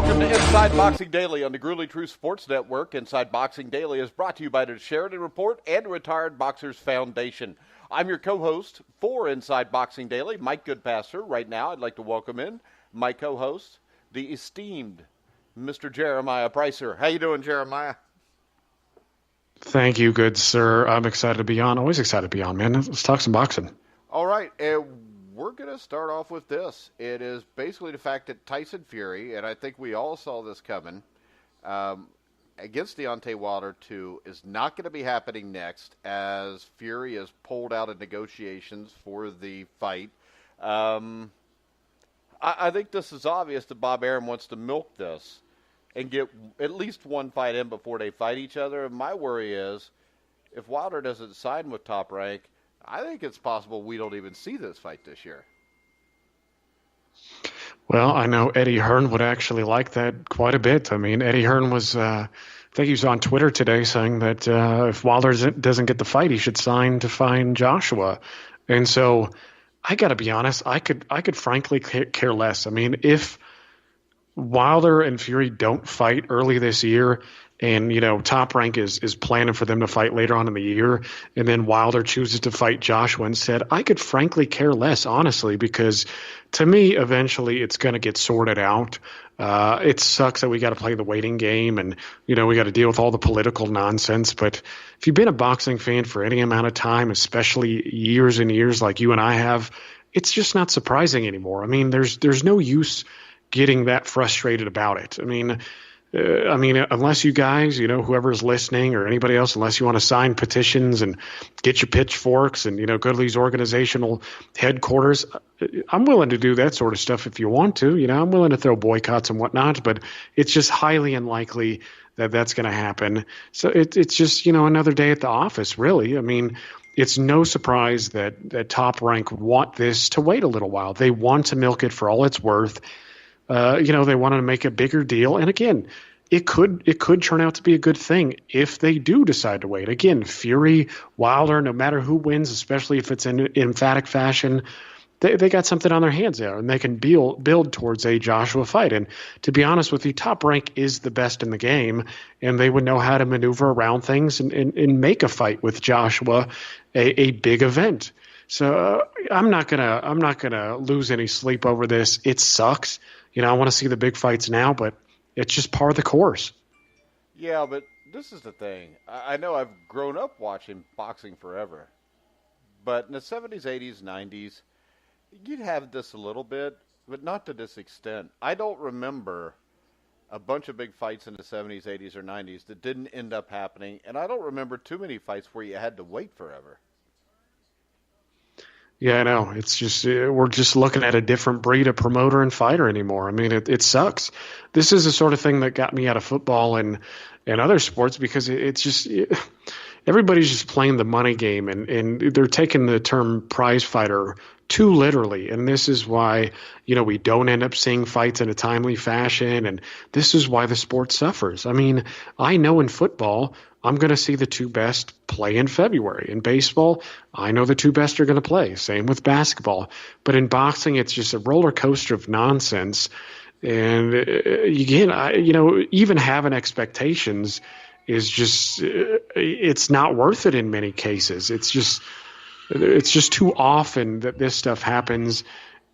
Welcome to Inside Boxing Daily on the Gruely True Sports Network. Inside Boxing Daily is brought to you by the Sheridan Report and Retired Boxers Foundation. I'm your co-host for Inside Boxing Daily, Mike Goodpaster. Right now, I'd like to welcome in my co-host, the esteemed Mr. Jeremiah Preisser. How you doing, Jeremiah? Thank you, good sir. I'm excited to be on. Always excited to be on, man. Let's talk some boxing. All right, we're going to start off with this. It is basically the fact that Tyson Fury, and I think we all saw this coming, against Deontay Wilder 2 is not going to be happening next as Fury is pulled out of negotiations for the fight. I think this is obvious that Bob Arum wants to milk this and get at least one fight in before they fight each other. And my worry is if Wilder doesn't sign with Top Rank, I think it's possible we don't even see this fight this year. Well, I know Eddie Hearn would actually like that quite a bit. I mean, Eddie Hearn was, I think he was on Twitter today saying that if Wilder doesn't get the fight, he should sign to find Joshua. And so I got to be honest, I could frankly care less. I mean, if Wilder and Fury don't fight early this year, and, you know, Top Rank is planning for them to fight later on in the year, and then Wilder chooses to fight Joshua instead, I could frankly care less, honestly, because to me, eventually it's going to get sorted out. It sucks that we got to play the waiting game and, you know, we got to deal with all the political nonsense. But if you've been a boxing fan for any amount of time, especially years and years like you and I have, it's just not surprising anymore. I mean, there's no use getting that frustrated about it. I mean, unless you guys, you know, whoever's listening or anybody else, unless you want to sign petitions and get your pitchforks and, you know, go to these organizational headquarters, I'm willing to do that sort of stuff if you want to. You know, I'm willing to throw boycotts and whatnot, but it's just highly unlikely that that's going to happen. So it's just, you know, another day at the office, really. I mean, it's no surprise that Top Rank want this to wait a little while. They want to milk it for all it's worth. You know, they wanted to make a bigger deal. And again, it could turn out to be a good thing if they do decide to wait. Again, Fury, Wilder, no matter who wins, especially if it's in emphatic fashion, they got something on their hands there, and they can build towards a Joshua fight. And to be honest with you, Top Rank is the best in the game, and they would know how to maneuver around things and make a fight with Joshua a big event. So I'm not gonna lose any sleep over this. It sucks. You know, I want to see the big fights now, but it's just par of the course. Yeah, but this is the thing. I know I've grown up watching boxing forever, but in the 70s, 80s, 90s, you'd have this a little bit, but not to this extent. I don't remember a bunch of big fights in the 70s, 80s, or 90s that didn't end up happening, and I don't remember too many fights where you had to wait forever. Yeah, I know. It's just we're just looking at a different breed of promoter and fighter anymore. I mean, it sucks. This is the sort of thing that got me out of football and other sports because it's just everybody's just playing the money game and they're taking the term prize fighter too literally. And this is why, you know, we don't end up seeing fights in a timely fashion. And this is why the sport suffers. I mean, I know in football, I'm going to see the two best play in February. In baseball, I know the two best are going to play. Same with basketball. But in boxing, it's just a roller coaster of nonsense. And again, you know, even having expectations is just, it's not worth it in many cases. It's just too often that this stuff happens.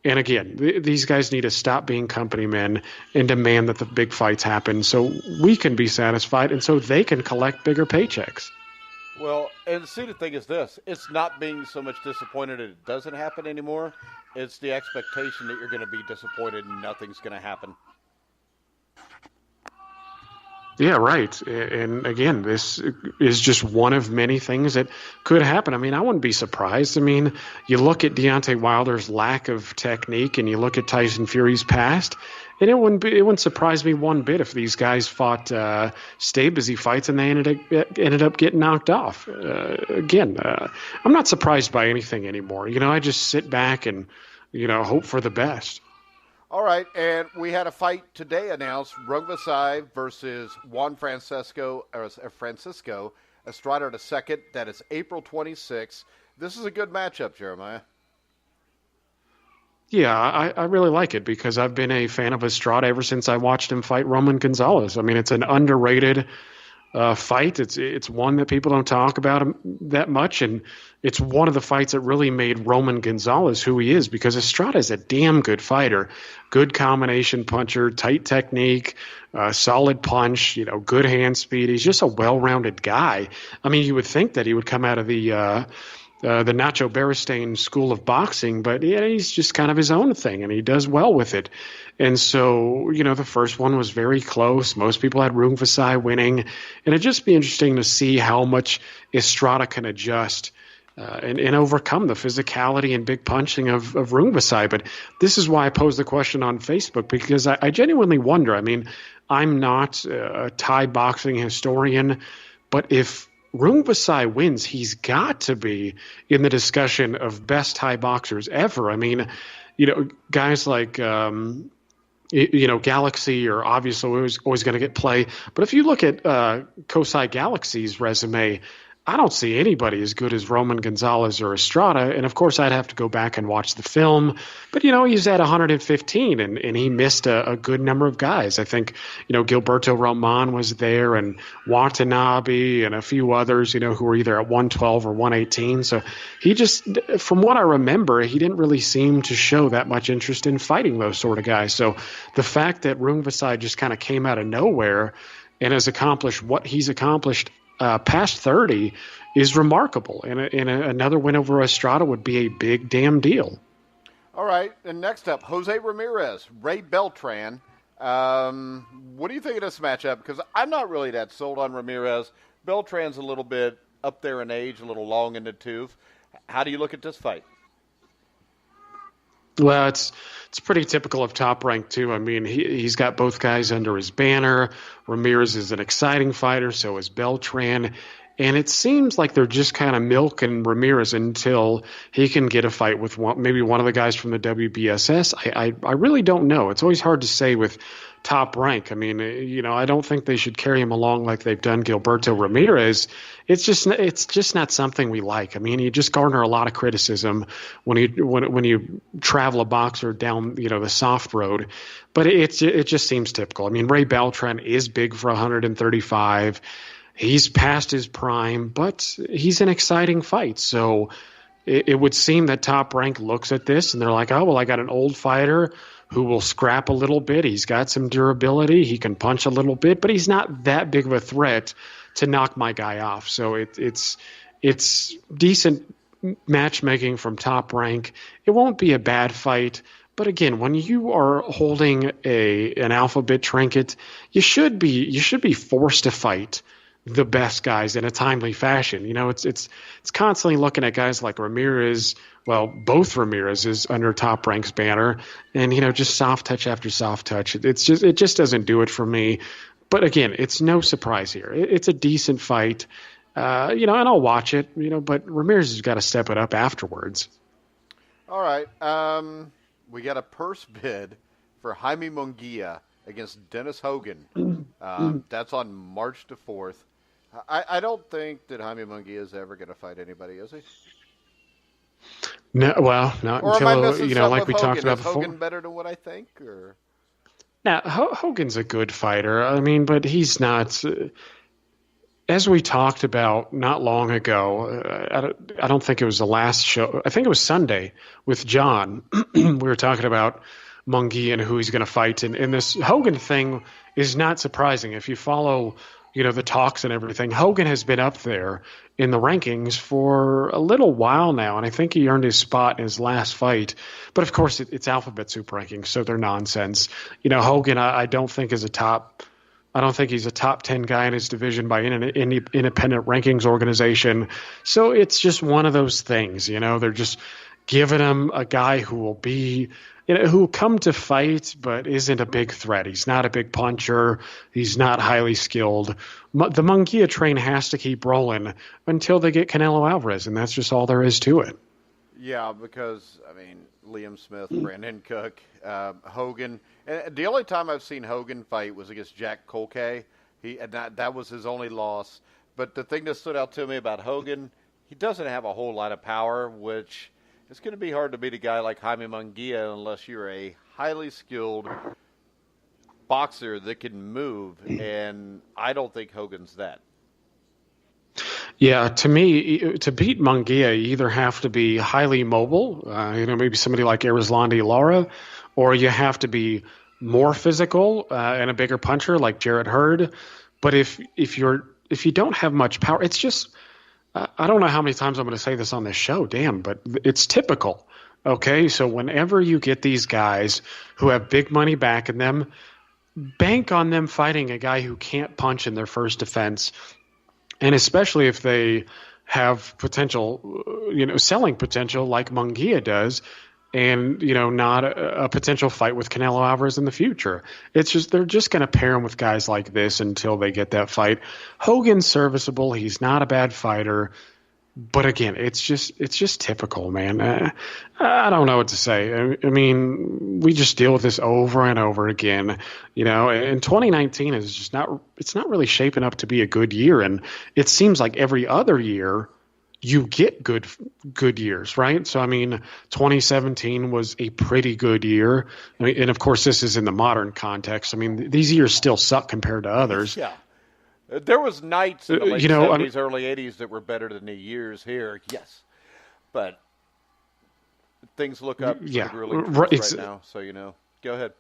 And again, these guys need to stop being company men and demand that the big fights happen so we can be satisfied and so they can collect bigger paychecks. Well, and see, the thing is this. It's not being so much disappointed that it doesn't happen anymore. It's the expectation that you're going to be disappointed and nothing's going to happen. Yeah, right. And again, this is just one of many things that could happen. I mean, I wouldn't be surprised. I mean, you look at Deontay Wilder's lack of technique and you look at Tyson Fury's past, and it wouldn't surprise me one bit if these guys fought stay busy fights and they ended up getting knocked off. I'm not surprised by anything anymore. You know, I just sit back and, you know, hope for the best. All right, and we had a fight today announced, Rungvisai versus Juan Francisco Estrada II. That is April 26th. This is a good matchup, Jeremiah. Yeah, I really like it because I've been a fan of Estrada ever since I watched him fight Roman Gonzalez. I mean, it's an underrated fight. It's one that people don't talk about that much, and it's one of the fights that really made Roman Gonzalez who he is because Estrada is a damn good fighter, good combination puncher, tight technique, solid punch, good hand speed. He's just a well-rounded guy. I mean, you would think that he would come out of the Nacho Beristain school of boxing, but yeah, he's just kind of his own thing, and he does well with it. And so, the first one was very close. Most people had Rungvisai winning, and it'd just be interesting to see how much Estrada can adjust and overcome the physicality and big punching of Rungvisai. But this is why I posed the question on Facebook, because I genuinely wonder. I mean, I'm not a Thai boxing historian, but if Rungvisai wins, he's got to be in the discussion of best Thai boxers ever. I mean, guys like Galaxy are obviously always going to get play. But if you look at Kosai Galaxy's resume, I don't see anybody as good as Roman Gonzalez or Estrada. And, of course, I'd have to go back and watch the film. But, he's at 115, and he missed a good number of guys. I think, Gilberto Roman was there and Watanabe and a few others, who were either at 112 or 118. So he just, from what I remember, he didn't really seem to show that much interest in fighting those sort of guys. So the fact that Rungvisai just kind of came out of nowhere and has accomplished what he's accomplished past 30 is remarkable, and another win over Estrada would be a big damn deal. All right, and next up, Jose Ramirez, Ray Beltran. What do you think of this matchup? Because I'm not really that sold on Ramirez. Beltran's a little bit up there in age, a little long in the tooth. How do you look at this fight? Well, it's pretty typical of Top Rank, too. I mean, he's got both guys under his banner. Ramirez is an exciting fighter, so is Beltran. And it seems like they're just kind of milking Ramirez until he can get a fight with maybe one of the guys from the WBSS. I really don't know. It's always hard to say with Top Rank. I mean, I don't think they should carry him along like they've done Gilberto Ramirez. It's just not something we like. I mean, you just garner a lot of criticism when you travel a boxer down the soft road. But it just seems typical. I mean, Ray Beltran is big for 135. He's past his prime, but he's an exciting fight. So it would seem that Top Rank looks at this and they're like, oh, well, I got an old fighter who will scrap a little bit. He's got some durability. He can punch a little bit, but he's not that big of a threat to knock my guy off. So it's decent matchmaking from Top Rank. It won't be a bad fight. But again, when you are holding an alphabet trinket, you should be forced to fight the best guys in a timely fashion. It's constantly looking at guys like Ramirez. Well, both Ramirez's under Top Rank's banner, and just soft touch after soft touch. It just doesn't do it for me. But again, it's no surprise here. It's a decent fight, and I'll watch it. But Ramirez has got to step it up afterwards. All right, we got a purse bid for Jaime Munguia against Dennis Hogan. That's on March the 4th. I don't think that Jaime Munguia is ever going to fight anybody, is he? No, well, not or until am I missing like we Hogan? talked about is before. Hogan better than what I think, or? Now, Hogan's a good fighter. I mean, but he's not. As we talked about not long ago, I don't think it was the last show. I think it was Sunday with John. We were talking about Munguia and who he's going to fight, and this Hogan thing is not surprising if you follow the talks and everything. Hogan has been up there in the rankings for a little while now, and I think he earned his spot in his last fight. But of course, it's alphabet soup rankings, so they're nonsense. Hogan, I don't think is a top. I don't think he's a top 10 guy in his division by any independent rankings organization. So it's just one of those things. They're just giving him a guy who will be. Who will come to fight but isn't a big threat. He's not a big puncher. He's not highly skilled. The Munguia train has to keep rolling until they get Canelo Alvarez, and that's just all there is to it. Yeah, because, Liam Smith, Brandon Cook, Hogan. And the only time I've seen Hogan fight was against Jack Colkay. That was his only loss. But the thing that stood out to me about Hogan, he doesn't have a whole lot of power, which It's going to be hard to beat a guy like Jaime Munguia unless you're a highly skilled boxer that can move, and I don't think Hogan's that. Yeah, to me, to beat Munguia, you either have to be highly mobile, maybe somebody like Erislandy Lara, or you have to be more physical and a bigger puncher like Jarrett Hurd. But if you don't have much power, it's just I don't know how many times I'm going to say this on this show, damn, but it's typical. Okay, so whenever you get these guys who have big money backing them, bank on them fighting a guy who can't punch in their first defense, and especially if they have potential, selling potential like Munguia does, and not a potential fight with Canelo Alvarez in the future. It's just they're just going to pair him with guys like this until they get that fight. Hogan's serviceable. He's not a bad fighter. But again, it's just typical, man. I don't know what to say. I mean, we just deal with this over and over again. And 2019 is just it's not really shaping up to be a good year. And it seems like every other year you get good years, right? So, I mean, 2017 was a pretty good year. I mean, and of course, this is in the modern context. I mean, these years still suck compared to others. Yeah. There was nights in the late 70s, early 80s that were better than the years here, yes. But things look up really right now, so, Go ahead.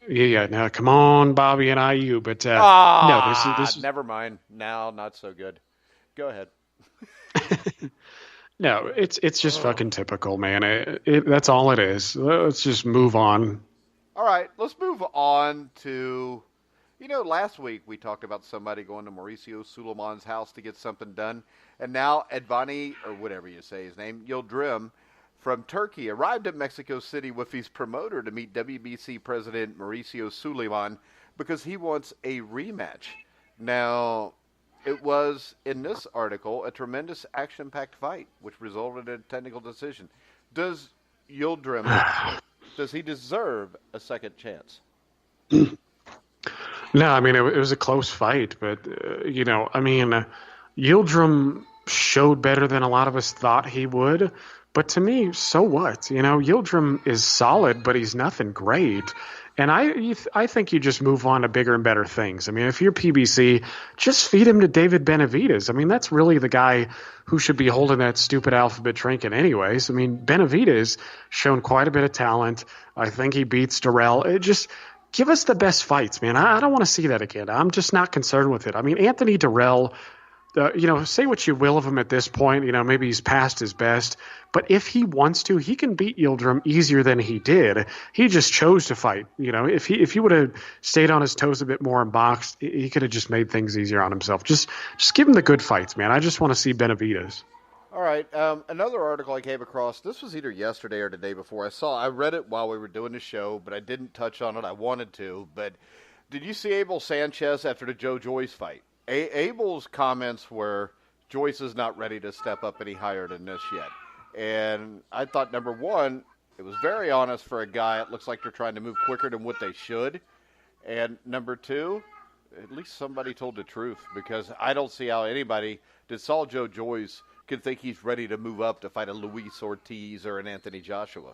Yeah. Now, come on, Bobby and IU. But no, this is never mind. Now, not so good. Go ahead. No, it's just fucking typical, man. That's all it is. Let's just move on. All right, let's move on to, last week we talked about somebody going to Mauricio Sulaiman's house to get something done, and now Advani, or whatever you say his name, Yildirim from Turkey, arrived at Mexico City with his promoter to meet WBC President Mauricio Sulaiman because he wants a rematch. Now, it was, in this article, a tremendous action-packed fight, which resulted in a technical decision. Does Yildirim, does he deserve a second chance? No, I mean, it was a close fight, but, Yildirim showed better than a lot of us thought he would. But to me, so what? Yildirim is solid, but he's nothing great. And I think you just move on to bigger and better things. I mean, if you're PBC, just feed him to David Benavidez. I mean, that's really the guy who should be holding that stupid alphabet trinket anyways. I mean, Benavidez shown quite a bit of talent. I think he beats Durrell. Just give us the best fights, man. I don't want to see that again. I'm just not concerned with it. I mean, Anthony Durrell, say what you will of him at this point. Maybe he's past his best. But if he wants to, he can beat Yildirim easier than he did. He just chose to fight. If he would have stayed on his toes a bit more and boxed, he could have just made things easier on himself. Just give him the good fights, man. I just want to see Benavidez. All right. Another article I came across, this was either yesterday or the day before. I read it while we were doing the show, but I didn't touch on it. I wanted to. But did you see Abel Sanchez after the Joyce fight? Abel's comments were, Joyce is not ready to step up any higher than this yet. And I thought, number one, it was very honest for a guy. It looks like they're trying to move quicker than what they should. And number two, at least somebody told the truth, because I don't see how anybody that saw Joyce could think he's ready to move up to fight a Luis Ortiz or an Anthony Joshua.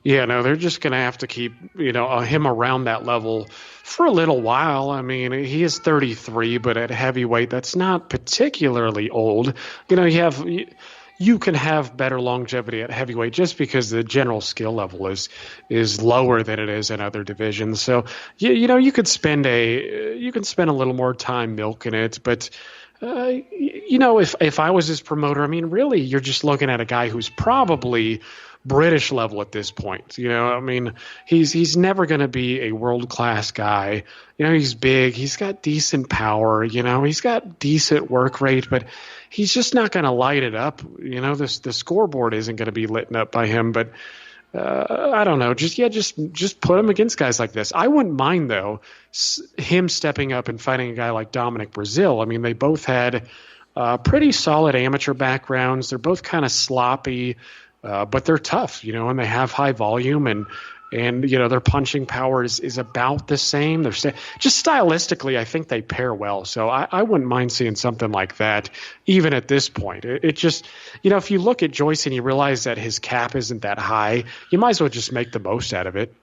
Yeah, no, they're just going to have to keep, him around that level for a little while. I mean, he is 33, but at heavyweight, that's not particularly old. You can have better longevity at heavyweight just because the general skill level is lower than it is in other divisions. So, you could spend a little more time milking it, but if I was his promoter, I mean, really, you're just looking at a guy who's probably British level at this point. I mean, he's never going to be a world-class guy. He's big. He's got decent power. He's got decent work rate, but he's just not going to light it up. The scoreboard isn't going to be lit up by him, but I don't know. Just put him against guys like this. I wouldn't mind, though, him stepping up and fighting a guy like Dominic Brazil. I mean, they both had pretty solid amateur backgrounds. They're both kind of sloppy. But they're tough, and they have high volume, and And, their punching power is about the same. Just stylistically, I think they pair well. So I wouldn't mind seeing something like that, even at this point. It just, if you look at Joyce and you realize that his cap isn't that high, you might as well just make the most out of it.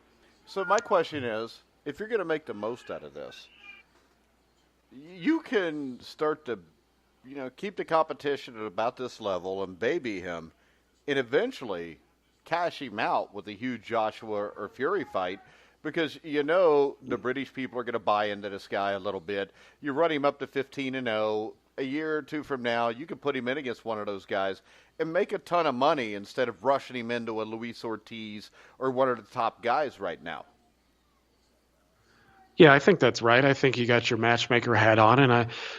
So my question is, if you're going to make the most out of this, you can start to, keep the competition at about this level and baby him, and eventually cash him out with a huge Joshua or Fury fight, because the British people are going to buy into this guy a little bit. You run him up to 15-0. A year or two from now, you can put him in against one of those guys and make a ton of money instead of rushing him into a Luis Ortiz or one of the top guys right now. Yeah, I think that's right. I think you got your matchmaker hat on, and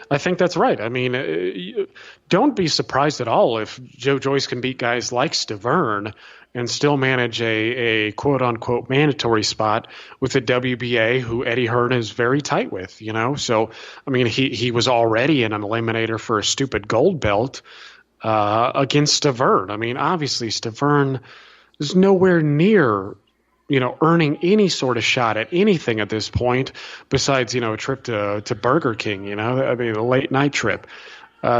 I think that's right. I mean, don't be surprised at all if Joe Joyce can beat guys like Stavern and still manage a quote-unquote mandatory spot with the WBA, who Eddie Hearn is very tight with, So, I mean, he was already an eliminator for a stupid gold belt against Stavern. I mean, obviously, Stavern is nowhere near earning any sort of shot at anything at this point besides, a trip to Burger King, I mean, a late night trip.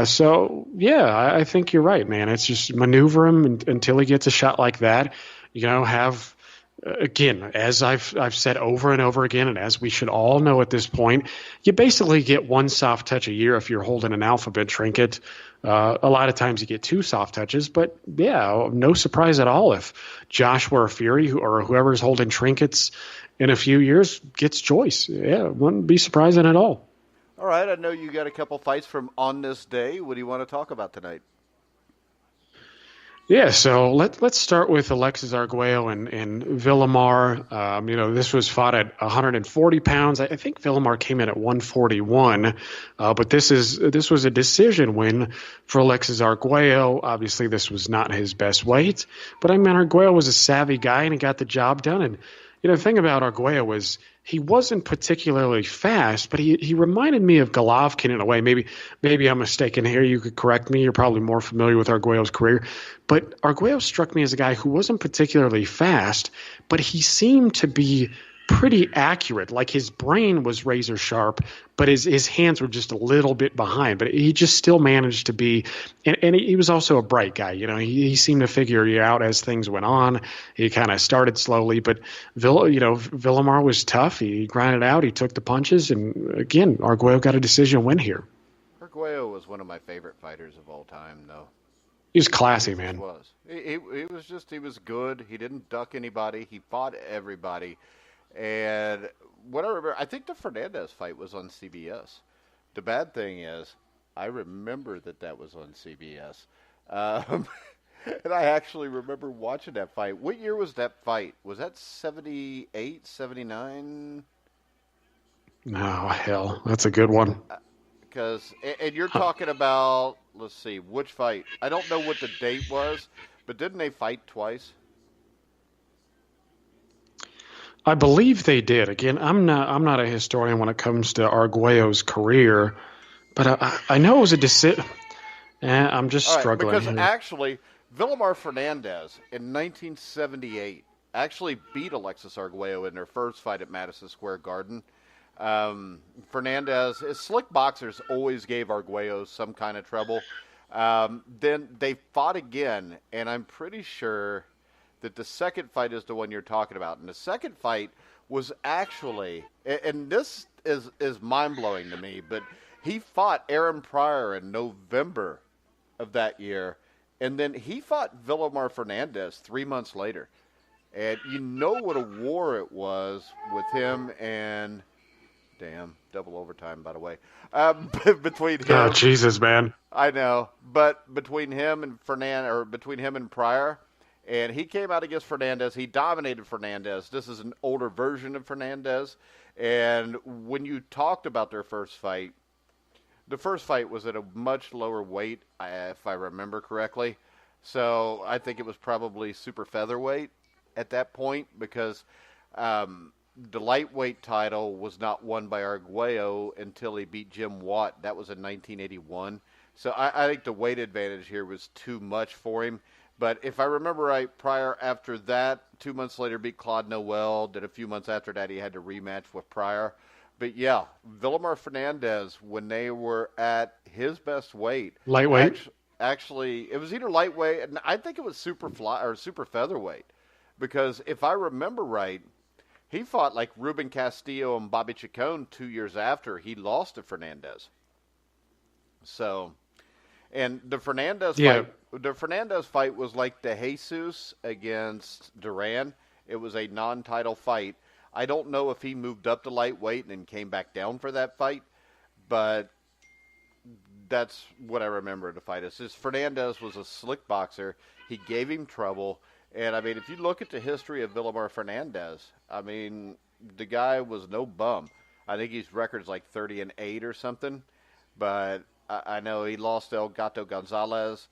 So, yeah, I think you're right, man. It's just maneuver him until he gets a shot like that, have, again, as I've said over and over again, and as we should all know at this point, you basically get one soft touch a year if you're holding an alphabet trinket. A lot of times you get two soft touches, but yeah, no surprise at all if Joshua or Fury or whoever's holding trinkets in a few years gets Joyce. Yeah, wouldn't be surprising at all. All right, I know you got a couple fights from on this day. What do you want to talk about tonight? Yeah, so let's start with Alexis Arguello and Villamar. This was fought at 140 pounds. I think Villamar came in at 141, but this was a decision win for Alexis Arguello. Obviously, this was not his best weight, but I mean, Arguello was a savvy guy and he got the job done. And the thing about Arguello was he wasn't particularly fast, but he reminded me of Golovkin in a way. Maybe I'm mistaken here. You could correct me. You're probably more familiar with Arguello's career. But Arguello struck me as a guy who wasn't particularly fast, but he seemed to be pretty accurate. Like his brain was razor sharp, but his hands were just a little bit behind. But he just still managed to be, and he was also a bright guy. He seemed to figure it out as things went on. He kind of started slowly, but Villamar was tough. He grinded out. He took the punches, and again, Arguello got a decision win here. Arguello was one of my favorite fighters of all time, though. He was classy, man. He was good. He didn't duck anybody. He fought everybody. And what I remember, I think the Fernandez fight was on CBS. The bad thing is, I remember that was on CBS. And I actually remember watching that fight. What year was that fight? Was that 78, 79? Oh, hell. That's a good one. And you're talking about, let's see, which fight? I don't know what the date was, but didn't they fight twice? I believe they did. Again, I'm not a historian when it comes to Arguello's career, but I know it was a decision. I'm just struggling. Because here. Actually, Villamar Fernandez in 1978 actually beat Alexis Arguello in their first fight at Madison Square Garden. Fernandez, slick boxers always gave Arguello some kind of trouble. Then they fought again, and I'm pretty sure that the second fight is the one you're talking about. And the second fight was actually, and this is mind-blowing to me, but he fought Aaron Pryor in November of that year, and then he fought Villamar Fernandez 3 months later. And you know what a war it was with him and, damn, double overtime, by the way, between him. Oh, Jesus, man. I know, but between him and between him and Pryor, and he came out against Fernandez. He dominated Fernandez. This is an older version of Fernandez. And when you talked about their first fight, the first fight was at a much lower weight, if I remember correctly. So I think it was probably super featherweight at that point, because the lightweight title was not won by Arguello until he beat Jim Watt. That was in 1981. So I think the weight advantage here was too much for him. But if I remember right, Pryor after that, 2 months later beat Claude Noel. Did a few months after that he had to rematch with Pryor. But yeah, Villamar Fernandez, when they were at his best weight, Lightweight. Actually, it was either lightweight, and I think it was super featherweight, because if I remember right, he fought like Ruben Castillo and Bobby Chacon 2 years after he lost to Fernandez. So, and the Fernandez fight was like the Jesus against Duran. It was a non-title fight. I don't know if he moved up to lightweight and then came back down for that fight, but that's what I remember of the fight. It's just Fernandez was a slick boxer. He gave him trouble. And, I mean, if you look at the history of Villamar Fernandez, I mean, the guy was no bum. I think his record's like 30-8 or something. But I know he lost to El Gato Gonzalez.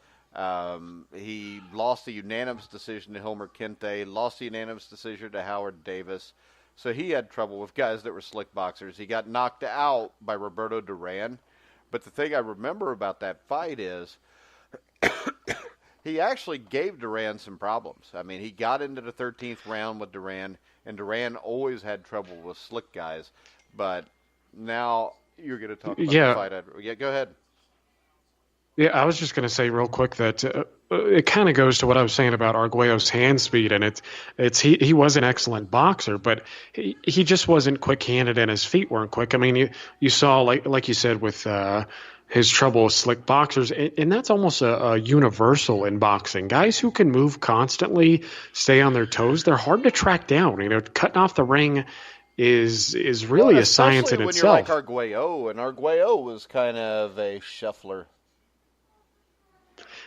He lost the unanimous decision to Hilmer Kente, lost the unanimous decision to Howard Davis. So he had trouble with guys that were slick boxers. He got knocked out by Roberto Duran. But the thing I remember about that fight is he actually gave Duran some problems. I mean, he got into the 13th round with Duran, and Duran always had trouble with slick guys. But now you're going to talk about the fight. Yeah, go ahead. Yeah, I was just going to say real quick that it kind of goes to what I was saying about Arguello's hand speed, and he was an excellent boxer, but he just wasn't quick-handed and his feet weren't quick. I mean, you saw like you said with his trouble with slick boxers, and that's almost a universal in boxing. Guys who can move constantly, stay on their toes, they're hard to track down. You know, cutting off the ring is really a science in itself. Especially when you're like Arguello, and Arguello was kind of a shuffler.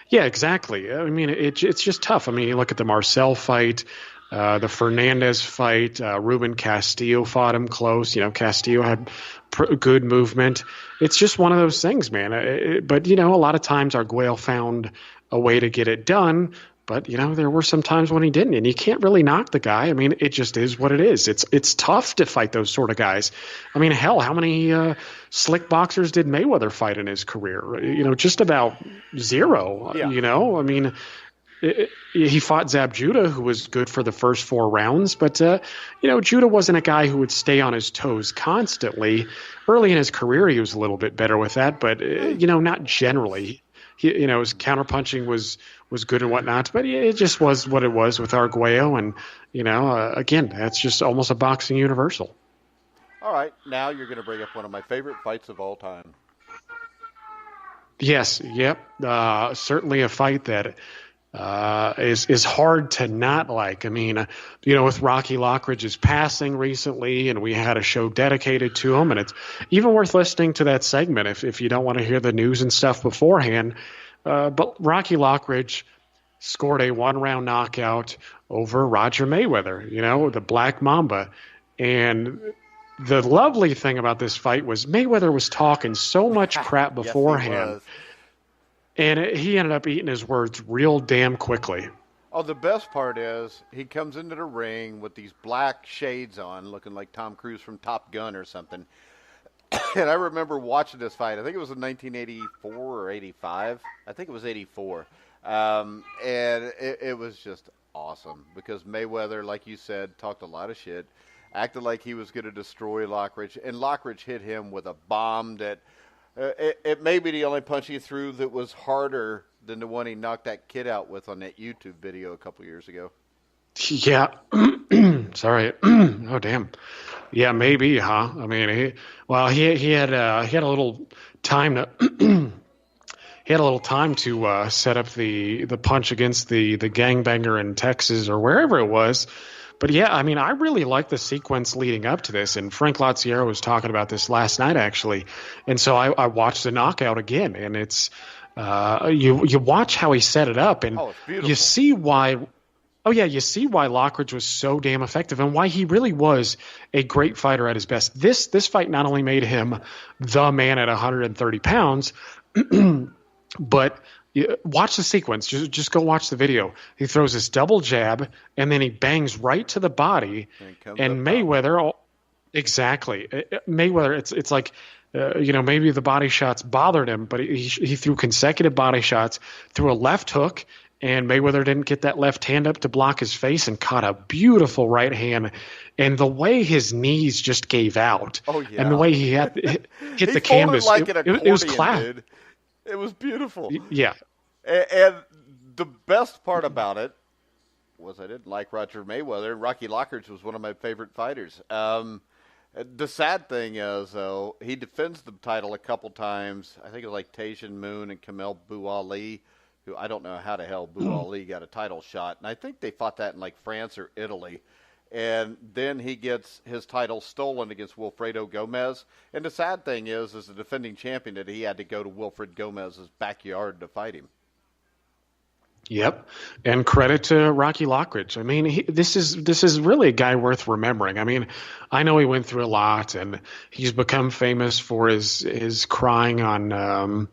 Yeah, exactly. I mean, it's just tough. I mean, you look at the Marcel fight, the Fernandez fight. Ruben Castillo fought him close. You know, Castillo had good movement. It's just one of those things, man. But, you know, a lot of times Arguello found a way to get it done. But, you know, there were some times when he didn't, and you can't really knock the guy. I mean, it just is what it is. It's tough to fight those sort of guys. I mean, hell, how many slick boxers did Mayweather fight in his career? You know, just about zero. Yeah. You know, I mean, he fought Zab Judah, who was good for the first 4 rounds. But, you know, Judah wasn't a guy who would stay on his toes constantly. Early in his career, he was a little bit better with that, but, you know, not generally. You know, his counterpunching was good and whatnot, but it just was what it was with Arguello. And, you know, again, that's just almost a boxing universal. All right. Now you're going to bring up one of my favorite fights of all time. Yes. Yep. Certainly a fight that is hard to not like. I mean, you know, with Rocky Lockridge's passing recently, and we had a show dedicated to him, and it's even worth listening to that segment if you don't want to hear the news and stuff beforehand. But Rocky Lockridge scored a 1-round knockout over Roger Mayweather, you know, the Black Mamba. And the lovely thing about this fight was Mayweather was talking so much crap beforehand. Yes, and he ended up eating his words real damn quickly. Oh, the best part is he comes into the ring with these black shades on, looking like Tom Cruise from Top Gun or something. And I remember watching this fight. I think it was in 1984 or 85. I think it was 84. And it was just awesome because Mayweather, like you said, talked a lot of shit, acted like he was going to destroy Lockridge. And Lockridge hit him with a bomb that it may be the only punch he threw that was harder than the one he knocked that kid out with on that YouTube video a couple years ago. Yeah. Sorry. Oh, damn. Yeah, maybe, huh? I mean, he had a little time to set up the punch against the gangbanger in Texas or wherever it was. But yeah, I mean, I really like the sequence leading up to this, and Frank Laziero was talking about this last night actually, and so I watched the knockout again, and it's you watch how he set it up, and you see why. Oh, yeah, you see why Lockridge was so damn effective and why he really was a great fighter at his best. This fight not only made him the man at 130 pounds, but watch the sequence. Just go watch the video. He throws this double jab, and then he bangs right to the body. And Mayweather – exactly. Mayweather, it's like you know, maybe the body shots bothered him, but he threw consecutive body shots, threw a left hook, and Mayweather didn't get that left hand up to block his face and caught a beautiful right hand. And the way his knees just gave out, and the way he had hit the canvas, like an accordion, it was class. dude. It was beautiful. Yeah. And the best part about it was I didn't like Roger Mayweather. Rocky Lockridge was one of my favorite fighters. The sad thing is, though, he defends the title a couple times. I think it was like Tajan Moon and Kamel Bou Ali, who I don't know how the hell Bou Ali got a title shot. And I think they fought that in like France or Italy. And then he gets his title stolen against Wilfredo Gomez. And the sad thing is, as a defending champion, that he had to go to Wilfred Gomez's backyard to fight him. Yep, and credit to Rocky Lockridge. I mean, this is really a guy worth remembering. I mean, I know he went through a lot, and he's become famous for his crying on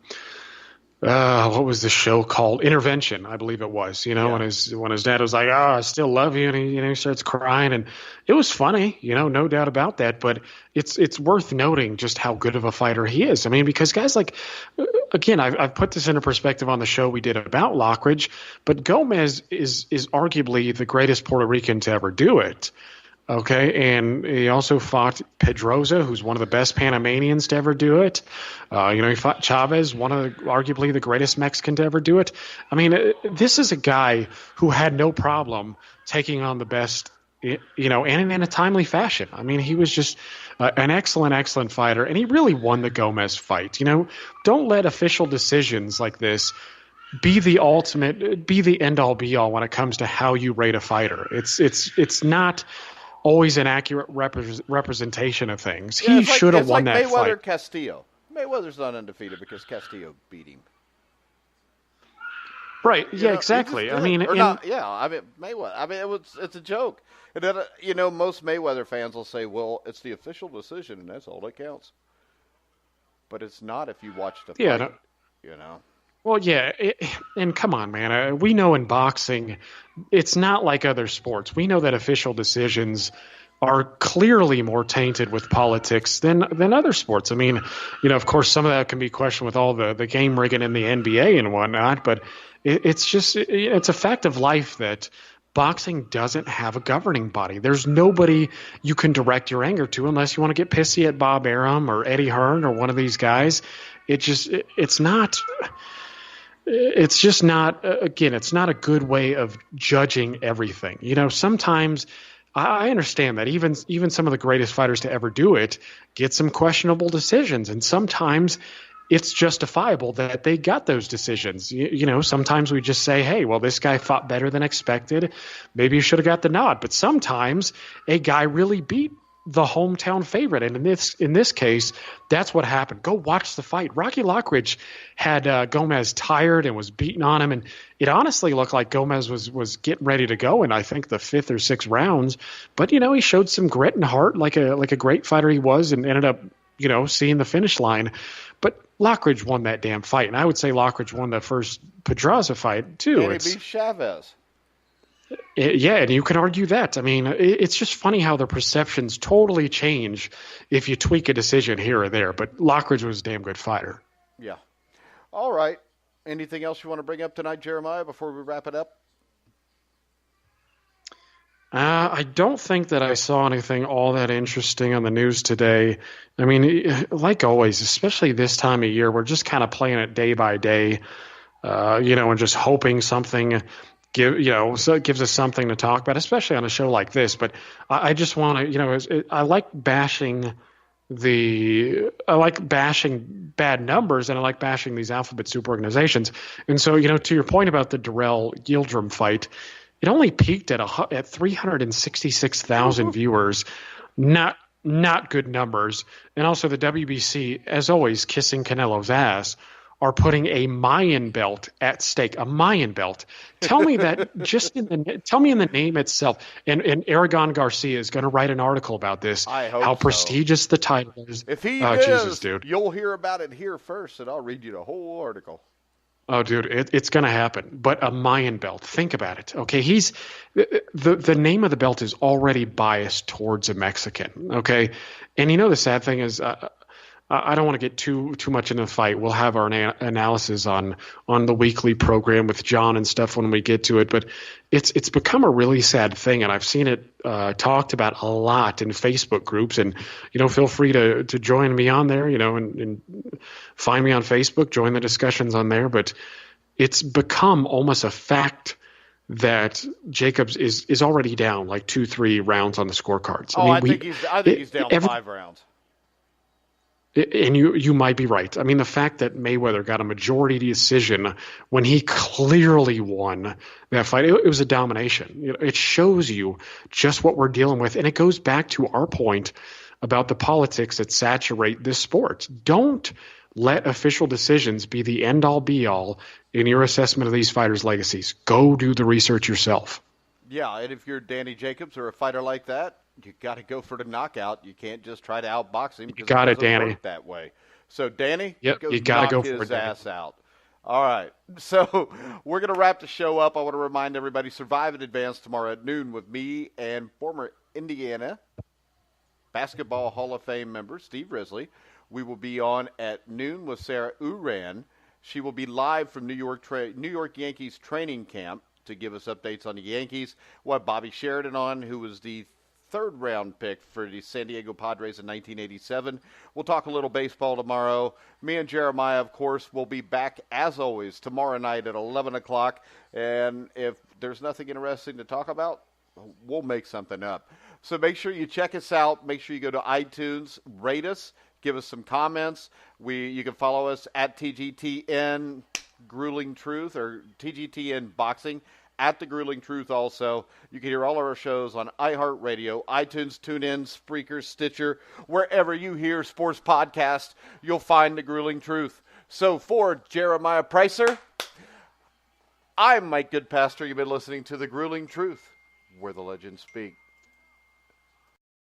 what was the show called? Intervention, I believe it was. When his dad was like, "Oh, I still love you," and he starts crying, and it was funny, no doubt about that. But it's worth noting just how good of a fighter he is. I mean, because guys like, again, I've put this into perspective on the show we did about Lockridge, but Gomez is arguably the greatest Puerto Rican to ever do it. Okay, and he also fought Pedroza, who's one of the best Panamanians to ever do it. He fought Chavez, arguably the greatest Mexican to ever do it. I mean, this is a guy who had no problem taking on the best, and in a timely fashion. I mean, he was just an excellent fighter, and he really won the Gomez fight. Don't let official decisions like this be the end-all be-all when it comes to how you rate a fighter. It's not always an accurate representation of things. He should have won that fight. Mayweather Castillo. Mayweather's not undefeated because Castillo beat him. Right. Yeah. Exactly. Mayweather. I mean, it's a joke. And then most Mayweather fans will say, "Well, it's the official decision, and that's all that counts." But it's not if you watch the fight. Well, yeah, and come on, man. We know in boxing, it's not like other sports. We know that official decisions are clearly more tainted with politics than other sports. I mean, of course, some of that can be questioned with all the game rigging in the NBA and whatnot, but it's a fact of life that boxing doesn't have a governing body. There's nobody you can direct your anger to unless you want to get pissy at Bob Arum or Eddie Hearn or one of these guys. It's just not, again, it's not a good way of judging everything. Sometimes I understand that even some of the greatest fighters to ever do it get some questionable decisions, and sometimes it's justifiable that they got those decisions. Sometimes we just say, hey, well, this guy fought better than expected. Maybe you should have got the nod. But sometimes a guy really beat the hometown favorite, and in this case, that's what happened. Go watch the fight. Rocky Lockridge had Gomez tired and was beating on him, and it honestly looked like Gomez was getting ready to go in, I think, the 5th or 6th rounds. But he showed some grit and heart, like a great fighter he was, and ended up seeing the finish line. But Lockridge won that damn fight, and I would say Lockridge won the first Pedraza fight too. And he beat Chavez. Yeah, and you can argue that. I mean, it's just funny how the perceptions totally change if you tweak a decision here or there. But Lockridge was a damn good fighter. Yeah. All right. Anything else you want to bring up tonight, Jeremiah, before we wrap it up? I don't think that I saw anything all that interesting on the news today. I mean, like always, especially this time of year, we're just kind of playing it day by day, and just hoping something so it gives us something to talk about, especially on a show like this. But I just want to, I like bashing bad numbers, and I like bashing these alphabet soup organizations. And so, to your point about the Durrell Yildirim fight, it only peaked at 366,000 viewers. Not good numbers. And also the WBC, as always, kissing Canelo's ass, are putting a Mayan belt at stake. A Mayan belt. Tell me that tell me in the name itself. And Aragon Garcia is going to write an article about this. I hope how so. Prestigious the title is. If he Jesus, dude. You'll hear about it here first, and I'll read you the whole article. Oh, dude, it's going to happen. But a Mayan belt. Think about it. Okay, he's the name of the belt is already biased towards a Mexican. Okay, and the sad thing is, I don't want to get too much into the fight. We'll have our analysis on the weekly program with John and stuff when we get to it. But it's become a really sad thing, and I've seen it talked about a lot in Facebook groups. And feel free to join me on there. And find me on Facebook, join the discussions on there. But it's become almost a fact that Jacobs is already down like 2-3 rounds on the scorecards. I think he's down 5 rounds. And you might be right. I mean, the fact that Mayweather got a majority decision when he clearly won that fight, it was a domination. It shows you just what we're dealing with. And it goes back to our point about the politics that saturate this sport. Don't let official decisions be the end-all, be-all in your assessment of these fighters' legacies. Go do the research yourself. Yeah, and if you're Danny Jacobs or a fighter like that, you got to go for the knockout. You can't just try to outbox him because it doesn't Danny. work that way. So, Danny, yep, you got to go for his ass out. All right, so we're going to wrap the show up. I want to remind everybody, Survive in Advance tomorrow at noon with me and former Indiana Basketball Hall of Fame member Steve Risley. We will be on at noon with Sarah Uran. She will be live from New York Yankees training camp to give us updates on the Yankees. We'll have Bobby Sheridan on, who was the third-round pick for the San Diego Padres in 1987. We'll talk a little baseball tomorrow. Me and Jeremiah, of course, will be back, as always, tomorrow night at 11 o'clock. And if there's nothing interesting to talk about, we'll make something up. So make sure you check us out. Make sure you go to iTunes, rate us, give us some comments. You can follow us at TGTN Grueling Truth or TGTN Boxing. At The Grueling Truth also. You can hear all of our shows on iHeartRadio, iTunes, TuneIn, Spreaker, Stitcher. Wherever you hear sports podcasts, you'll find The Grueling Truth. So for Jeremiah Preisser, I'm Mike Goodpaster. You've been listening to The Grueling Truth, where the legends speak.